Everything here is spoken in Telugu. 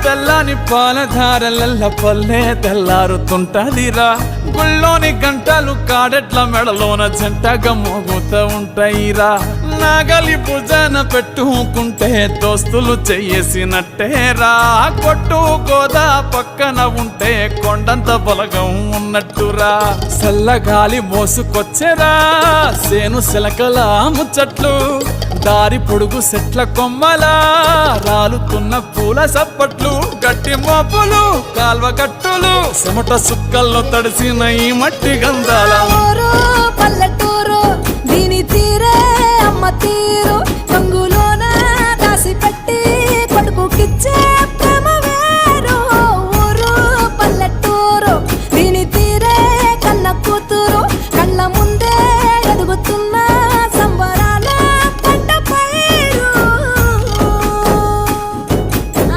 తెల్లని పాలధారలల్ల పల్లె తెల్లారుతుంటదిరా గుళ్ళోని గంటలు కాడెట్ల మెడలోన జంటగా మోగుతూ ఉంటాయిరా నాగలి భుజాన పెట్టుకుంటే దోస్తులు చెయ్యేసినట్టేరా కొట్టు గోదా పక్కన ఉంటే కొండంత బలగం ఉన్నట్టురా చల్లగాలి మోసుకొచ్చెరా సేను శిలకల ముచ్చట్లు దారి పొడుగు చెట్ల కొమ్మలా రాలుతున్న పూల సప్పట్లు గట్టి మోపులు కాల్వ గట్టులు చెమట సుక్కల్లో తడిసిన ఈ మట్టి గంధాల